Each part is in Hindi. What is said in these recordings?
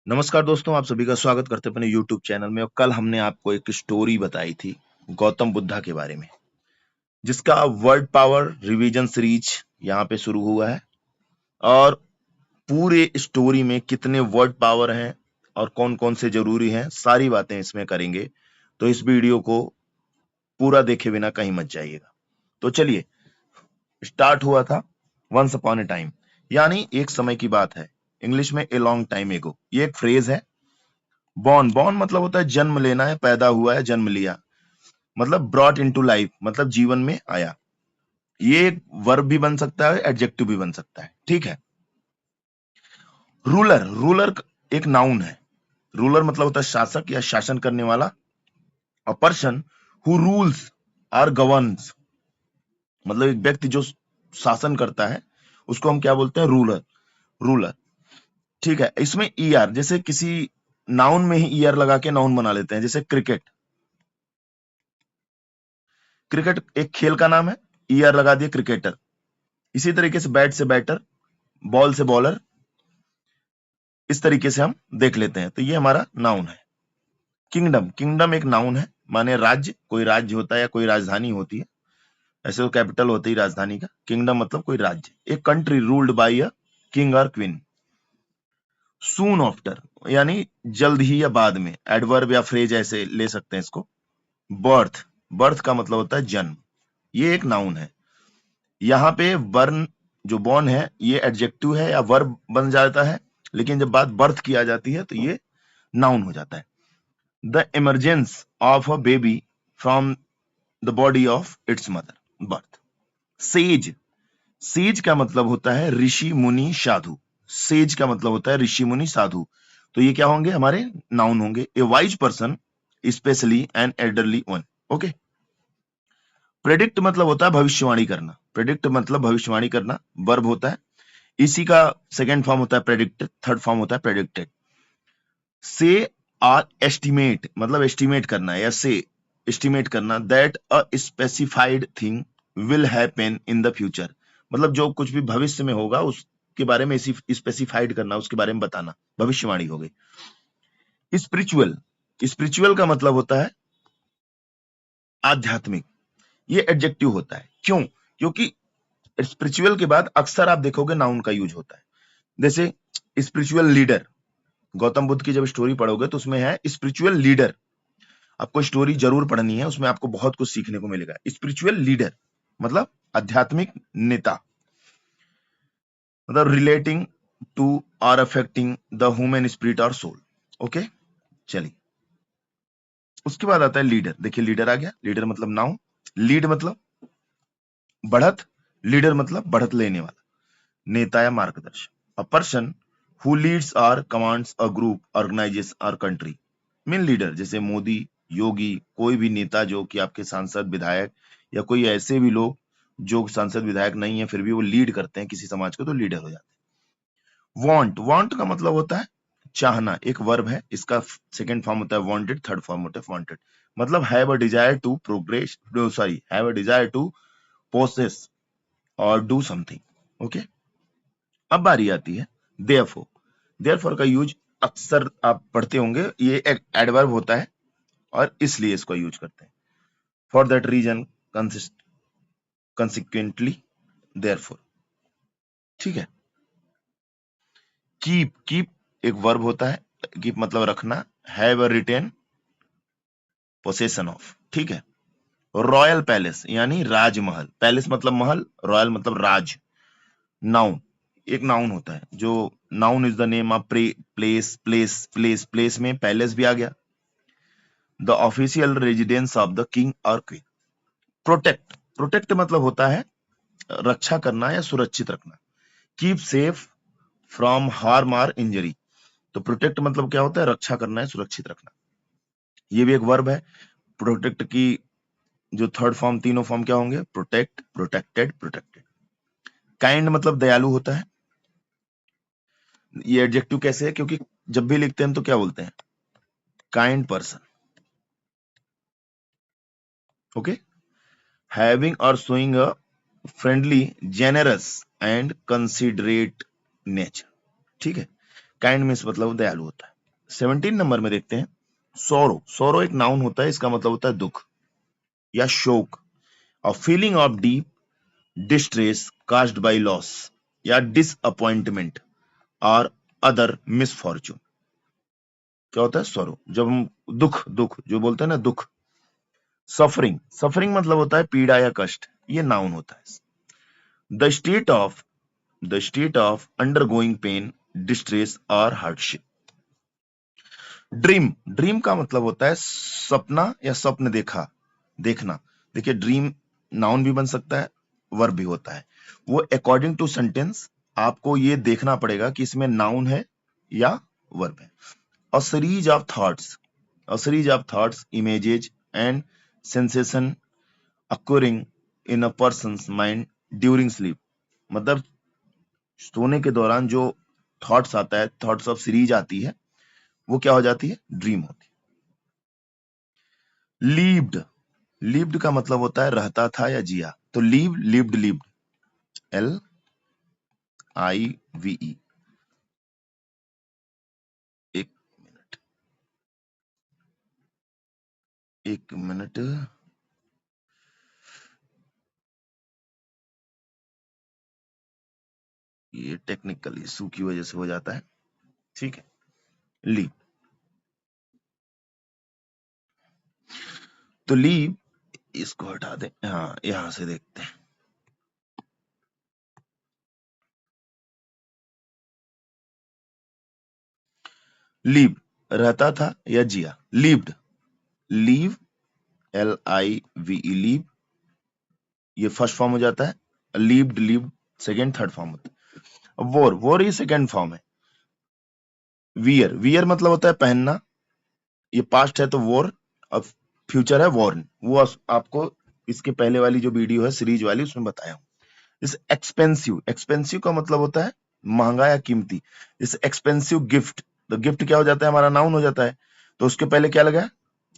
नमस्कार दोस्तों, आप सभी का स्वागत करते हैं अपने YouTube चैनल में। और कल हमने आपको एक स्टोरी बताई थी गौतम बुद्धा के बारे में, जिसका वर्ड पावर रिवीजन सीरीज यहाँ पे शुरू हुआ है। और पूरे स्टोरी में कितने वर्ड पावर हैं और कौन कौन से जरूरी हैं, सारी बातें इसमें करेंगे। तो इस वीडियो को पूरा देखे बिना कहीं मत जाइएगा। तो चलिए, स्टार्ट हुआ था वंस अपॉन ए टाइम, यानी एक समय की बात है। इंग्लिश में ए लॉन्ग टाइम एगो, ये एक फ्रेज है। बॉर्न बॉर्न मतलब होता है जन्म लेना है, पैदा हुआ है, जन्म लिया, मतलब ब्रॉट इनटू लाइफ मतलब जीवन में आया। ये एक वर्ब भी बन सकता है, एडजेक्टिव भी बन सकता है, ठीक है। रूलर रूलर एक नाउन है। रूलर मतलब होता है शासक या शासन करने वाला। अ पर्सन हु रूल्स और गवर्न्स, मतलब एक व्यक्ति जो शासन करता है उसको हम क्या बोलते हैं? रूलर। रूलर, ठीक है। इसमें ईआर, जैसे किसी नाउन में ही ईआर लगा के नाउन बना लेते हैं, जैसे क्रिकेट। क्रिकेट एक खेल का नाम है, ईआर लगा दिए क्रिकेटर। इसी तरीके से बैट से बैटर, बॉल से बॉलर, इस तरीके से हम देख लेते हैं। तो ये हमारा नाउन है। किंगडम, किंगडम एक नाउन है, माने राज्य। कोई राज्य होता है या कोई राजधानी होती है, ऐसे तो कैपिटल होती है राजधानी का। किंगडम मतलब कोई राज्य। एक country ruled by a king और क्वीन। सून आफ्टर यानी जल्द ही या बाद में, एडवर्ब या फ्रेज ऐसे ले सकते हैं इसको। बर्थ, बर्थ का मतलब होता है जन्म, ये एक नाउन है। यहाँ पे बर्न जो बॉर्न है ये एडजेक्टिव है या वर्ब बन जाता है, लेकिन जब बात बर्थ की आ जाती है तो ये नाउन हो जाता है। The emergence of a baby from the body of its mother, birth. Says, says का मतलब होता है ऋषि मुनि साधु। सेज का मतलब होता है ऋषि मुनि साधु। तो ये क्या होंगे? हमारे नाउन होंगे। ए wise person, specially an elderly one. Okay. Predict मतलब होता है भविष्यवाणी करना। प्रेडिक्ट मतलब भविष्यवाणी करना, वर्ब होता है। इसी का सेकंड फॉर्म होता है प्रेडिक्ट, थर्ड फॉर्म होता है प्रेडिक्टेड। से आर एस्टिमेट मतलब एस्टिमेट करना, या से एस्टिमेट करना that a specified thing will happen in the future, मतलब जो कुछ भी भविष्य में होगा उसके बारे में स्पेसिफाइड करना, उसके बारे में बताना, भविष्यवाणी हो गई। स्पिरिचुअल, स्पिरिचुअल का मतलब होता है आध्यात्मिक। ये एडजेक्टिव होता है। क्यों? क्योंकि स्पिरिचुअल के बाद अक्सर आप देखोगे नाउन का यूज होता है। जैसे स्पिरिचुअल लीडर, गौतम बुद्ध की जब स्टोरी पढ़ोगे तो उसमें है स्पिरिचुअल लीडर। आपको स्टोरी जरूर पढ़नी है, उसमें आपको बहुत कुछ सीखने को मिलेगा। स्पिरिचुअल लीडर मतलब आध्यात्मिक नेता, मतलब रिलेटिंग टू और अफेक्टिंग द ह्यूमन स्पिरिट और सोल। ओके, चलिए उसके बाद आता है लीडर। देखिए लीडर आ गया। लीडर मतलब नाउन, लीड मतलब बढ़त, लीडर मतलब बढ़त लेने वाला, नेता या मार्गदर्शक। अ पर्सन हु लीड्स और कमांड्स अ ग्रुप, ऑर्गेनाइजेशन और कंट्री। मेन लीडर जैसे मोदी, योगी, कोई भी नेता जो कि आपके सांसद विधायक, या कोई ऐसे भी लोग जो सांसद विधायक नहीं है फिर भी वो लीड करते हैं किसी समाज को, तो लीडर हो जाते हैं। वांट, वांट का मतलब होता है चाहना, एक वर्ब है। इसका सेकंड फॉर्म होता है वांटेड, थर्ड फॉर्म होता है वांटेड, मतलब have a desire to progress, sorry have a desire to possess और डू समथिंग। ओके। अब बारी आती है देयरफॉर। देयरफॉर का यूज अक्सर आप पढ़ते होंगे, ये एक एडवर्ब होता है और इसलिए इसको यूज करते हैं। For that reason, consequently, therefore, ठीक है। कीप, कीप एक वर्ब होता है। कीप मतलब रखना। Have a retain possession of, ठीक है। रॉयल पैलेस यानी राजमहल, पैलेस मतलब महल, रॉयल मतलब राज। नाउन, एक नाउन होता है जो noun is the name of place, place में पैलेस भी आ गया। The official residence of the king और क्वीन। प्रोटेक्ट, प्रोटेक्ट मतलब होता है रक्षा करना या सुरक्षित रखना। कीप सेफ फ्रॉम हार्म और इंजरी। तो प्रोटेक्ट मतलब क्या होता है? रक्षा करना है, सुरक्षित रखना। ये भी एक वर्ब है। प्रोटेक्ट की जो थर्ड फॉर्म, तीनों फॉर्म क्या होंगे? Protect, protected, protected. काइंड मतलब दयालु होता है। ये एडजेक्टिव कैसे है? क्योंकि जब भी लिखते हैं तो क्या बोलते हैं? Kind person. ओके। हैविंग और showing a friendly, generous and considerate nature, ठीक है। काइंड मीन्स मतलब दयालु होता है। 17 नंबर में देखते हैं सोरो। सोरो एक नाउन होता है, इसका मतलब होता है दुख या शोक, a feeling of deep distress caused by loss या डिसअपॉइंटमेंट और अदर मिसफॉर्चून। क्या होता है सोरो? जब हम दुख, दुख जो बोलते हैं ना दुख। सफरिंग, सफरिंग मतलब होता है पीड़ा या कष्ट, ये नाउन होता है। The state of undergoing pain, distress और हार्डशिप। ड्रीम, ड्रीम का मतलब होता है सपना या स्वप्न देखना। देखिए ड्रीम नाउन भी बन सकता है, वर्ब भी होता है। वो अकॉर्डिंग टू सेंटेंस आपको ये देखना पड़ेगा कि इसमें नाउन है या वर्ब है। A series of thoughts, images and sensation occurring in a person's mind during sleep। मतलब सोने के दौरान जो थॉट्स आता है, थॉट्स ऑफ सीरीज आती है, वो क्या हो जाती है? ड्रीम होती है। लीव्ड का मतलब होता है रहता था या जिया, तो लिव्ड LIVE। एक मिनट, ये टेक्निकल इशू की वजह से हो जाता है, ठीक है। लीव, तो लीव इसको हटा दें, हाँ यहां से देखते हैं। लीव रहता था या जिया, लीव्ड, लीव LIVE लीव, ये फर्स्ट फॉर्म हो जाता है। लीव्ड सेकेंड थर्ड फॉर्म होता है। वोर ये सेकेंड फॉर्म है। वियर मतलब होता है पहनना, ये पास्ट है तो वोर, अब फ्यूचर है वॉर्न। वो आपको इसके पहले वाली जो वीडियो है सीरीज वाली, उसमें बताया हूं। इस एक्सपेंसिव का मतलब होता है महंगा या कीमती। इस एक्सपेंसिव गिफ्ट, तो गिफ्ट क्या हो जाता है? हमारा नाउन हो जाता है, तो उसके पहले क्या लगा?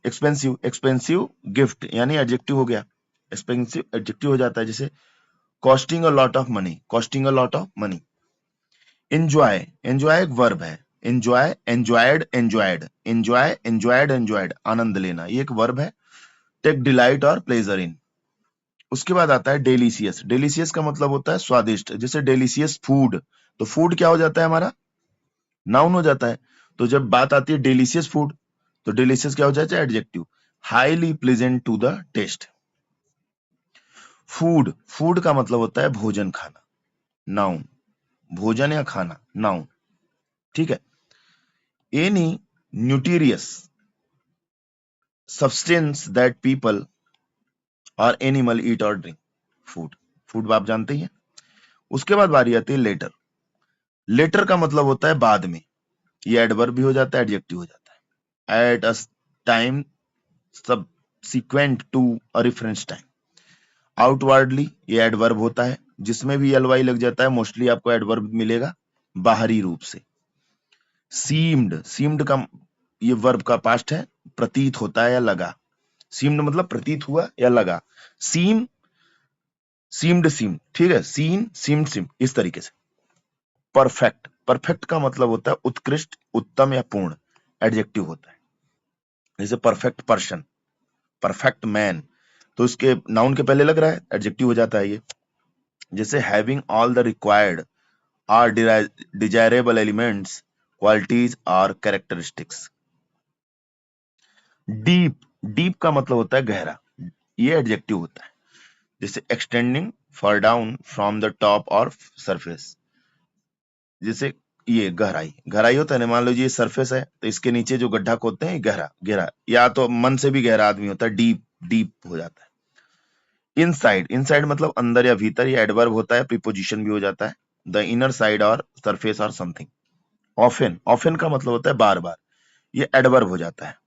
एक्सपेंसिव गिफ्ट यानी एडजेक्टिव हो गया, एक्सपेंसिव एडजेक्टिव हो जाता है। जैसे costing a lot of money. Enjoy, enjoy एक वर्ब है। एंजॉयड, आनंद लेना, ये एक वर्ब है। टेक डिलाइट और प्लेजर इन। उसके बाद आता है डेलीशियस। डेलीशियस का मतलब होता है स्वादिष्ट, जैसे डेलीशियस फूड, तो फूड क्या हो जाता है? हमारा नाउन हो जाता है। तो जब बात आती है डेलीशियस फूड, तो डेलीशियस क्या हो जाता है? Adjective. Highly pleasant to the taste. Food का मतलब होता है भोजन खाना, नाउन। भोजन या खाना, नाउन, ठीक है। Any nutritious substance that people और एनिमल ईट और ड्रिंक। फूड आप जानते ही हैं। उसके बाद बारी आती है लेटर। लेटर का मतलब होता है बाद में, ये एडवर्ब भी हो जाता है, एडजेक्टिव हो जाता है। At a time subsequent to a reference time. Outwardly, ये एडवर्ब होता है, जिसमें भी ly लग जाता है मोस्टली आपको एडवर्ब मिलेगा बाहरी रूप से। सीम्ड का ये वर्ब का पास्ट है, प्रतीत होता है या लगा। सीम्ड मतलब प्रतीत हुआ या लगा। सीम्ड, ठीक है। सीम, इस तरीके से। परफेक्ट का मतलब होता है उत्कृष्ट, उत्तम या पूर्ण, एडजेक्टिव होता है। जैसे परफेक्ट पर्सन, परफेक्ट मैन, तो इसके नाउन के पहले लग रहा है, एडजेक्टिव हो जाता है ये। जैसे having all the required or desirable elements, qualities और कैरेक्टरिस्टिक्स। डीप का मतलब होता है गहरा, ये एडजेक्टिव होता है। जैसे extending far down from the top और सरफेस। जैसे ये गहराई होता है ना, मान लो ये सरफेस है तो इसके नीचे जो गड्ढा खोदते हैं गहरा, या तो मन से भी गहरा आदमी होता है, डीप हो जाता है। इनसाइड मतलब अंदर या भीतर, ये एडवर्ब होता है, प्रीपोजिशन भी हो जाता है। द इनर साइड और सरफेस और समथिंग। ऑफन का मतलब होता है बार बार, ये एडवर्ब हो जाता है,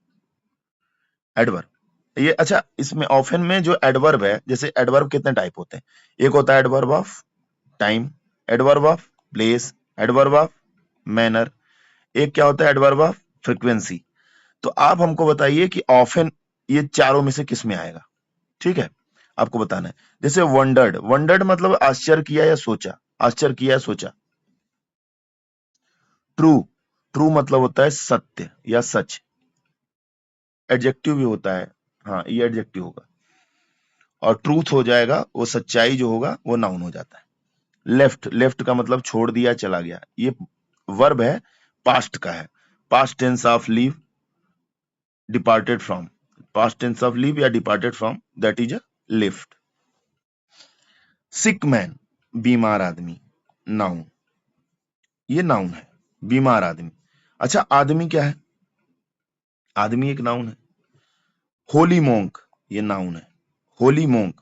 एडवर्ब। ये अच्छा, इसमें ऑफन में जो एडवर्ब है, जैसे एडवर्ब कितने टाइप होते हैं? एक होता है adverb of time, adverb of place, adverb of manner, एक क्या होता है एडवर्ब ऑफ फ्रीक्वेंसी। तो आप हमको बताइए कि ऑफन ये चारों में से किस में आएगा, ठीक है, आपको बताना है। जैसे वंडर्ड मतलब आश्चर्य किया या सोचा, आश्चर्य किया या सोचा। ट्रू ट्रू मतलब होता है सत्य या सच। एडजेक्टिव भी होता है, हाँ ये एडजेक्टिव होगा। और ट्रूथ हो जाएगा, वो सच्चाई जो होगा वो नाउन हो जाता है। लेफ्ट, लेफ्ट का मतलब छोड़ दिया, चला गया। ये वर्ब है, पास्ट का है। Past tense of leave, departed from. Past tense of leave या departed from, that is a left. Sick man, बीमार आदमी, नाउन। ये नाउन है, बीमार आदमी। अच्छा, आदमी क्या है? आदमी एक नाउन है। होली मोंक, ये नाउन है। होली मोंक,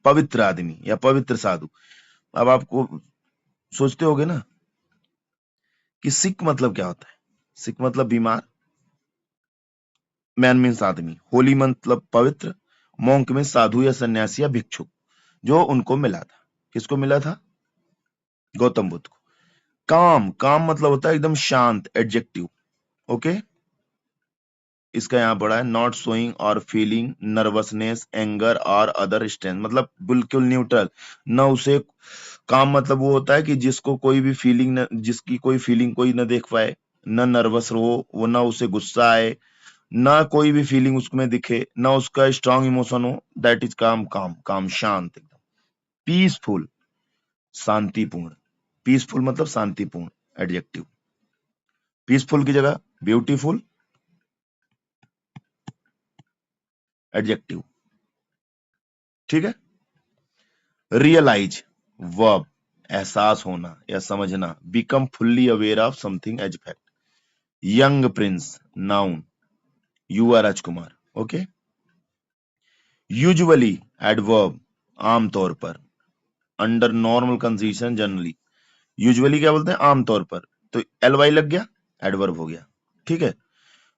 पवित्र आदमी या पवित्र साधु। अब आपको सोचते होगे ना कि सिक मतलब क्या होता है? सिक मतलब बीमार, मैन मीन्स आदमी, होली मतलब पवित्र, मोंक में साधु या सन्यासी या भिक्षुक, जो उनको मिला था। किसको मिला था? गौतम बुद्ध को। काम, काम मतलब होता है एकदम शांत, एडजेक्टिव। ओके, इसका यहां पड़ा है, नॉट शोइंग और फीलिंग नर्वसनेस, एंगर और अदर स्ट्रेंथ, मतलब बिल्कुल न्यूट्रल। न उसे, काम मतलब वो होता है कि जिसको कोई भी फीलिंग न, जिसकी कोई फीलिंग कोई न देख पाए, न नर्वस हो वो, ना उसे गुस्सा आए, ना कोई भी फीलिंग उसमें दिखे, ना उसका स्ट्रांग इमोशन हो, दैट इज काम। काम, काम शांत एकदम। पीसफुल, शांतिपूर्ण। पीसफुल मतलब शांतिपूर्ण, एडजेक्टिव। पीसफुल की जगह ब्यूटीफुल, एडजेक्टिव। ठीक है। रियलाइज, वर्ब, एहसास होना या समझना। Become fully aware of something as fact. Young prince, noun, युवा राजकुमार। ओके। यूजुअली, एडवर्ब, आमतौर पर, under normal condition generally. Usually क्या बोलते हैं? आमतौर पर। तो एल वाई लग गया, एडवर्ब हो गया। ठीक है।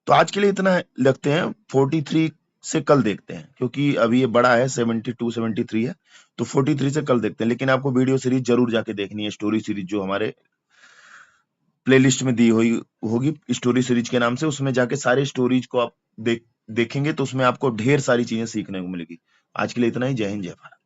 तो आज के लिए इतना लगते हैं, 43 से कल देखते हैं, क्योंकि अभी ये बड़ा है, 72 73 है, तो 43 से कल देखते हैं। लेकिन आपको वीडियो सीरीज जरूर जाके देखनी है, स्टोरी सीरीज जो हमारे प्लेलिस्ट में दी हुई होगी स्टोरी सीरीज के नाम से, उसमें जाके सारे स्टोरीज को आप देखेंगे तो उसमें आपको ढेर सारी चीजें सीखने को मिलेगी। आज के लिए इतना ही। जय हिंद, जय भारत।